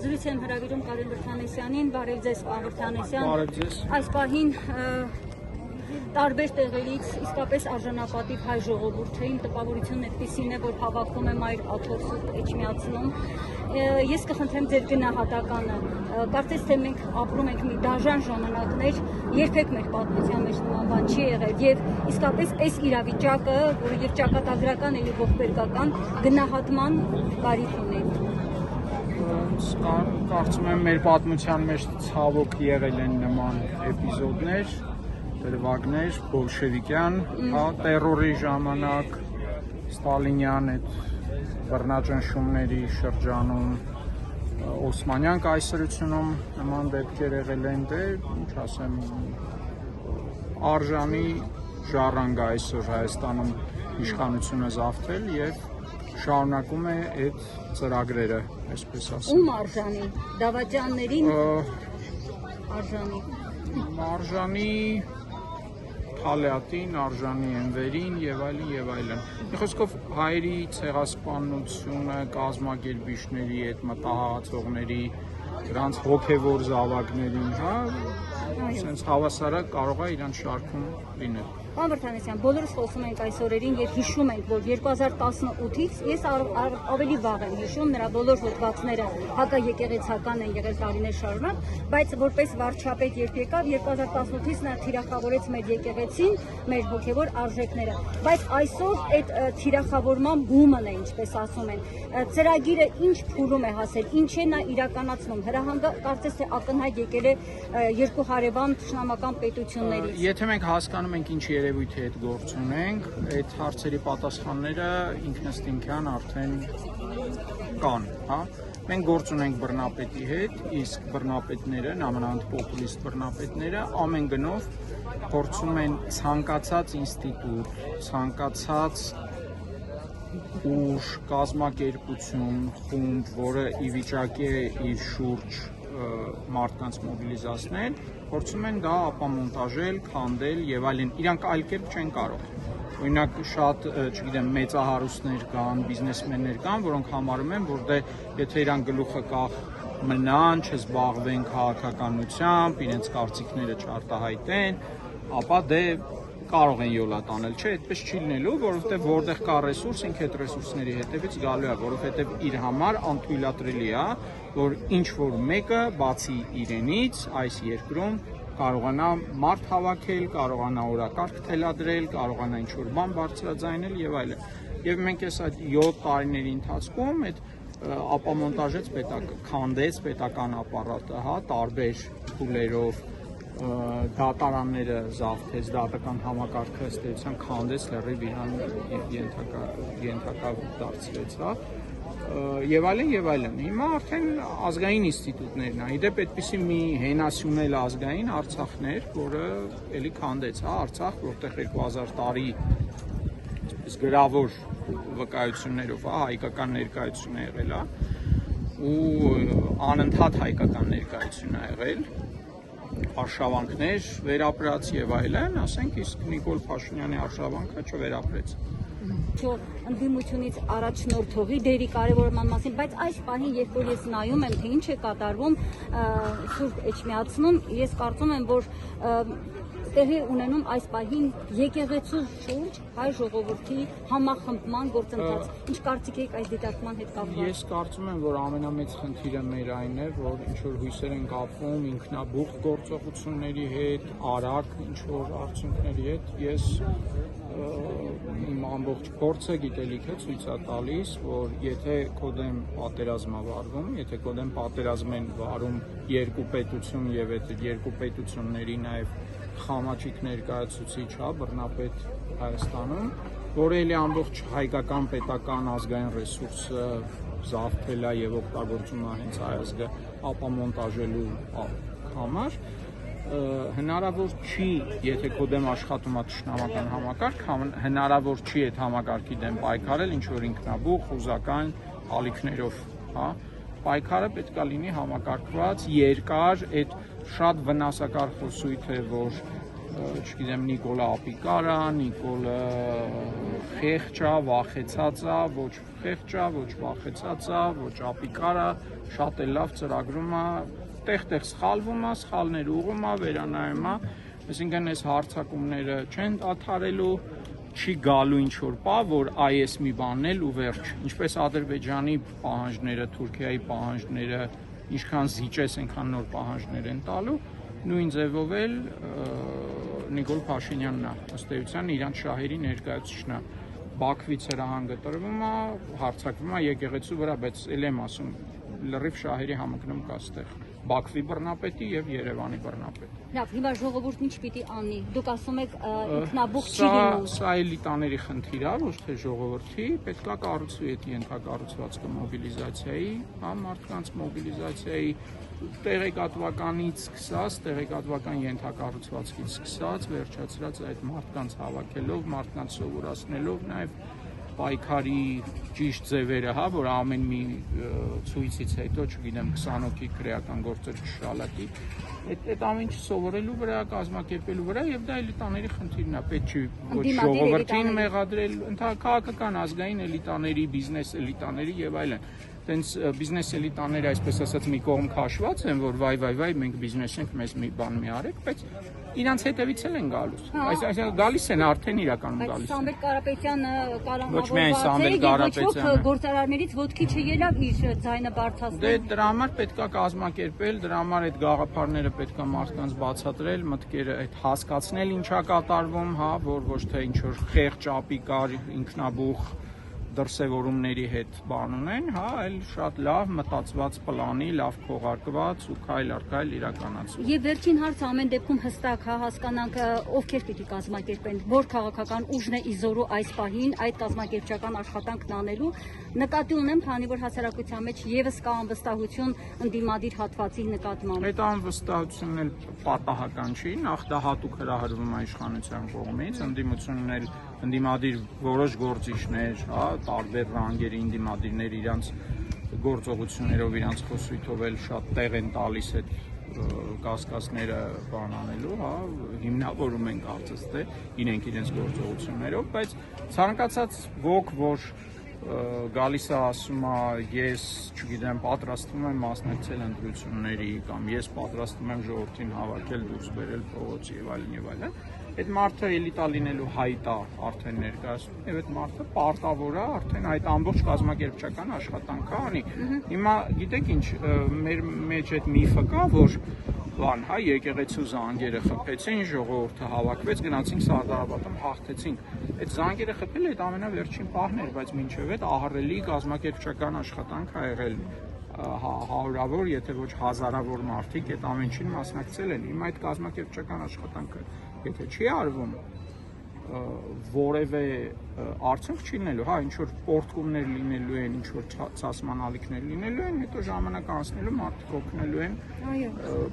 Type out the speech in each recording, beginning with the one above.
Զրույց եմ հրավիրում Կարեն Վրդանեսյանին, բարև ձեզ պարոն Վրդանեսյան։ Բարև ձեզ։ Այս պահին տարբեր տեղերից իսկապես արժանապատիվ հայ ժողովուրդային տպավորությունն այդպիսին է, որ հավաքում է Մայր Աթոռ Սուրբ Էջմիածնում։ Ես կխնդրեմ ձեր գնահատականը, կարծես թե մենք ապրում ենք մի դաժան ժամանակներ, երբեք մեր պատմության մեջ նման բան չի եղել եւ իսկապես այս իրավիճակը, որը եւ ճակատագրական է եւ ողբերգական գնահատման կարիք ունի։ Կարծում եմ մեր պատմության մեջ ցավոք եղել են նման էպիզոդներ, դրվագներ, բոլշևիկյան, տերորի ժամանակ, ստալինյան այդ բռնաճնշումների շրջանում, Օսմանյան կայսրությունում նման դեպքեր եղել են, դե ինչ ասեմ, արժանի ժառանգ այսօր Հայաստանում իշխանությունը զավթել եւ շարունակում է այդ ծրագրերը, այսպես ասեմ։ Ում արժանի, դավաճաններին արժանի։ Արժանի Թալյատին, արժանի Էնվերին եւ այլն եւ այլն։ Մի խոսքով հայերի ցեղասպանությունը, կազմակերպիչների, այդ մտահղացողների, դրանց հոգեվոր զավակներին, հա, sense հավասարը կարող է իրանց շարքում լինել։ Պարոն Վրդանեսյան, բոլորս խոսում ենք այս օրերին եւ հիշում ենք, որ 2018-ից ես ավելի վաղ եմ հիշում, նրա բոլոր հոդվածները հակաեկեղեցական են եղել տարիներ շարունակ, բայց որպես վարչապետ երբ եկավ 2018-ից նա թիրախավորեց մեր եկեղեցին, մեր հոգեվոր արժեքները, բայց այսօր այդ թիրախավորման բումն է, ինչպես ասում են, ծրագիրը ինչ փուլում է հասել, ինչ է նա իրականացնում, հրահանգը կարծես թե ակնհայտ եկել է երկու հարևան թշնամական պետություններից։ Եթե մենք հասկանում ենք ինչ երևույթի հետ գործ ունենք, այդ հարցերի պատասխանները ինքնըստինքյան արդեն կան, հա։ Մենք գործ ունենք բռնապետի հետ, իսկ բռնապետները, նամանավանդ պոպուլիստ բռնապետները ամեն գնով փորձում են ցանկացած ինստիտուտ, ցանկացած ուժ, կազմակերպություն, խումբ, որը ի վիճակի է իր շուրջ մարդկանց մոբիլիզացնել, փորձում են դա ապամոնտաժել, քանդել եւ այլն, իրանք այլ կերպ չեն կարող։ Օրինակ շատ, չգիտեմ, մեծահարուստներ կան, բիզնեսմեններ կան, որոնք համարում են, որ դե եթե իրանք գլուխը կախ մնան, չզբաղվեն քաղաքականությամբ, իրենց կարծիքները չարտահայտեն, ապա դե կարող են յոլա տանել, չէ, այդպես չի լինելու, որովհետև որտեղ կա ռեսուրս, ինքը այդ ռեսուրսների հետևից գալու է, որովհետև իր համար անթույլատրելի է, որ ինչ որ մեկը բացի իրենից այս երկրում կարողանա մարդ հավաքել, կարողանա օրակարգ թելադրել, կարողանա ինչ որ բան բարձրաձայնել եւ այլն։ Եվ մենք այս այդ 7 տարիների ընթացքում այդ ապամոնտաժեց քանդեց պետական ապարատը, հա, տարբեր փուլերով դատարանները զավթեց, դատական համակարգը ըստ էության քանդեց, լրիվ իրան ենթակա դարձրեց, հա, եւ այլն։ Հիմա արդեն ազգային ինստիտուտներն են, իդեպ այդպիսի մի հենասյունել ազգային Արցախն էր, որը էլի քանդեց, հա, Արցախ, որտեղ 2000 տարի այսպես գրավոր վկայություններով, հա, հայկական ներկայություն է եղել, հա, ու անընդհատ հայկական ներկայություն է եղել, արշավանքներ վերապրած եւ այլն, ասենք, իսկ Նիկոլ Փաշինյանի արշավանքը չվերապրեց։ Ընդդիմությունից առաջնորդողի դերի կարևորման մասին, բայց այս պահին, երբ որ ես նայում եմ, թե ինչ է կատարվում Սուրբ Էջմիածնում, ես կարծում եմ, որ տեղի ունենում այս պահին եկեղեցու շուրջ հայ ժողովրդի համախմբման գործընթաց։ Ինչ կարծիք եք այս դիտարկման հետ կապված։ Ես կարծում եմ, որ ամենամեծ խնդիրը մեր այն է, որ ինչ որ հույսեր են կապվում ինքնաբուխ գործողությունների հետ, արագ ինչ որ արդյունքների հետ, ես իմ ամբողջ փորձը, գիտելիքը ցույց է տալիս, որ եթե քո դեմ պատերազմ է վարվում, եթե քո դեմ պատերազմ են վարում երկու պետություն եւ այդ երկու պետությունների նաեւ խամաչիկ ներկայացուցիչ, հա, բռնապետ Հայաստանում, որը էլի ամբողջ հայկական պետական ազգային ռեսուրսը զավթել է եւ օգտագործում է հենց հայ ազգը ապամոնտաժելու համար, հնարավոր չի, եթե քո դեմ աշխատում է թշնամական համակարգ, հնարավոր չի այդ համակարգի դեմ պայքարել ինչ որ ինքնաբուխ, խուզական ալիքներով, հա, պայքարը պետք է լինի համակարգված, երկար, այդ շատ վնասակար խոսույթ է, որ չգիտեմ, Նիկոլը ապիկար է, Նիկոլը խեղճ է, վախեցած է, ոչ խեղճ է, ոչ վախեցած է, ոչ ապիկար է, շատ է լավ ծրագրում է, տեղ-տեղ սխալվում է, սխալներ ուղղում է, վերանայում է, այսինքն այս հարձակումները չեն դադարելու, չի գալու ինչ-որ պա, որ այս մի բանն էլ ու վերջ, ինչպես Ադրբեջանի պահանջները, Թուրքիայի պահանջները, ինչքան զիջես, այնքան նոր պահանջներ են տալու, նույն ձևով էլ Նիկոլ Փաշինյանն է, ըստ էության իրանց շահերի ներկայացուցիչն է, Բաքվից հրահանգը տրվում է, հարձակվում է եկեղեցու վրա, բայց էլ եմ ասում, լրիվ շահերի համընկնում կա այստեղ, Բաքվի բռնապետի եւ Երևանի բռնապետի։ Լավ, հիմա ժողովուրդն ինչ պիտի անի։ Դուք ասում եք ինքնաբուխ չի լինում։ Սա էլիտաների խնդիր է, ոչ թե ժողովրդի, պետք է կառուցվի այդ ենթակառուցվածքը մոբիլիզացիայի, հա, մարդկանց մոբիլիզացիայի տեղեկատվականից սկսած, տեղեկատվական ենթակառուցվածքից սկսած, վերջացրած այդ մարդկանց հավաքելով, մարդկանց սովորացնելով, նաեւ պայքարի ճիշտ ձևերը, հա, որ ամեն մի ցույցից հետո, չգիտեմ, 20 հոգի քրեական գործեր չշալակի, այդ ամեն ինչ սովորելու վրա, կազմակերպելու վրա եւ դա էլիտաների խնդիրն է, պետք չի ոչ ժողովրդին մեղադրել, քաղաքական ազգային էլիտաների, բիզնես էլիտաների եւ այլն։ Տենց բիզնես էլիտաները, այսպես ասած, մի կողմ քաշված են, որ վայ, մենք բիզնես ենք, մեզ մի բան մի արեք, բայց իրանց հետևից էլ են գալուս։ Այսինքն գալիս են արդեն իրականում գալիս են։ Սամվել Կարապետյանը կառավարված է, ոչ գործարարներից ոտքի չելավ իր ձայնը բարձրացնել։ Դե դրա համար պետքա կազմակերպել, դրա համար այդ գաղափարները պետքա մարդկանց բացատրել, մտքերը այդ հասկացնել ինչա կատարվում, հա, որ ոչ թե ինչ որ խեղճ ապիկար ինքնաբուխ դրսևորումների հետ բան ունեն, հա, այլ շատ լավ մտածված պլանի, լավ քողարկված ու քայլ առ քայլ իրականացվում։ Եվ վերջին հարցը ամեն դեպքում հստակ հա հասկանանք ովքեր պիտի կազմակերպեն, որ քաղաքական ուժն է իզորու այս պահին այդ կազմակերպչական աշխատանքն անելու։ Նկատի ունեմ, քանի որ հասարակության մեջ եւս կա անվստահություն ընդդիմադիր հատվածի նկատմամբ։ Այդ անվստահությունն էլ պատահական չի, նախ դա հատուկ հրահրվում է իշխանության կողմից, ընդդիմությունն էլ ընդդիմադիր որոշ գործիչներ, հա, տարբեր ռանգերի ընդդիմադիրներ իրանց գործողություններով, իրանց խոսույթով էլ շատ տեղ են տալիս այդ կասկածները բան անելու, հա, հիմնավորում են կարծես թե իրենք իրենց գործողություններով, բայց ցանկացած ոք, որ գալիս է ասում է ես, չգիտեմ, պատրաստվում եմ մասնակցել ընտրությունների կամ ես պատրաստվում եմ ժողովրդին հավաքել, դուրս բերել փողոց եւ այլն, այդ մարդը էլիտա լինելու հայտ է արդեն ներկայացնում եւ այդ մարդը պարտավոր է արդեն այդ ամբողջ կազմակերպչական աշխատանքը անի։ Հիմա գիտեք ինչ, մեր մեջ այդ միֆը կա, որ բան, հա, եկեղեցու զանգերը խփեցին, ժողովուրդը հավաքվեց, գնացինք Սարդարապատում, հաղթեցինք։ Այդ զանգերը խփելը այդ ամենավերջին պահն էր, բայց մինչև այդ ահռելի կազմակերպչական աշխատանք ա եղել, հարյուրավոր, եթե ոչ հազարավոր մարդիկ այդ ամեն ինչին մասնակցել են։ Հիմա այդ կազմակերպչական աշխատանքը եթե չի արվում, որևէ արդյունք չի լինելու, հա, ինչ որ պորտկումներ լինելու են, ինչ որ ցասմանալիքներ լինելու են, հետո ժամանակ անցնելու մարդիկ օգնելու են,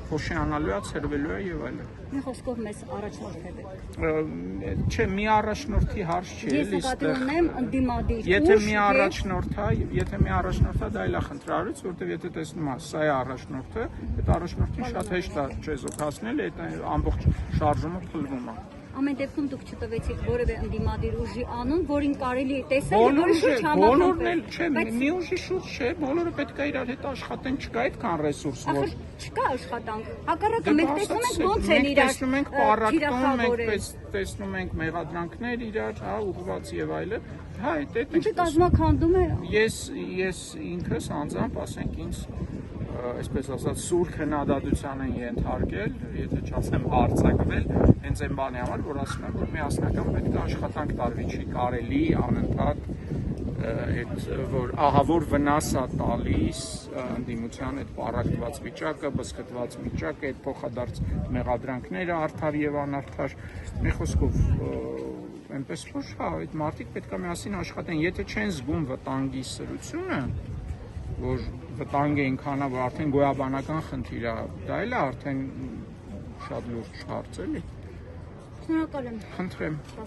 փոշիանալու է, ցրվելու է եւ այլն։ Մի խոսքով մեզ առաջնորդել եք։ Չէ, մի առաջնորդի հարց չի, ես նկատի ունեմ ընդդիմադիր։ Եթե մի առաջնորդա, դա էլ է խնդրարից, որտեղ եթե տեսնում ես, սա է առաջնորդը, այդ առաջնորդին շատ հեշտ է չեզոքացնել, այդ ամբողջ շարժումը փլվում է։ Ամեն դեպքում դուք չտվեցիք որևէ ընդդիմադիր ուժի անուն, որին կարելի է տեսնել, որի շուրջ համախմբել։ Չէ, մի ուժի շուրջ չէ, բոլորը պետք է իրար հետ աշխատեն, չկա այդքան ռեսուրս, որ չկա աշխատանք։ Հակառակը մենք տեսնում ենք ոնց են իրար տեսնում ենք պարակտում, մենք տեսնում ենք մեղադրանքներ իրար, հա, ուղղված եւ այլն։ Հա, այդ ինչը կազմակերպում է։ Ես ինքս անձամբ, ասենք ինձ այսպես ասած սուր քննադատության են ենթարկել, եթե չասեմ արձակվել, հենց այն բանի համար, որ ասում են, որ միասնական պետք է աշխատանք տարվի, չի կարելի անընդհատ այդ որ ահավոր վնաս է տալիս ընդդիմության այդ պարակտված վիճակը, բսկտված վիճակը, այդ փոխադարձ մեղադրանքները արդար եւ անարդար, մի խոսքով այնպես որ հա, այդ մարդիկ պետք է միասին աշխատեն, եթե չեն զգում վտանգի սրությունը, որ վտանգ է ինքանա, որ արդեն գոյաբանական խնդիր է, դա էլ է արդեն շատ լուրջ հարց էլի։ Շնորհակալ եմ։ Խնդրեմ։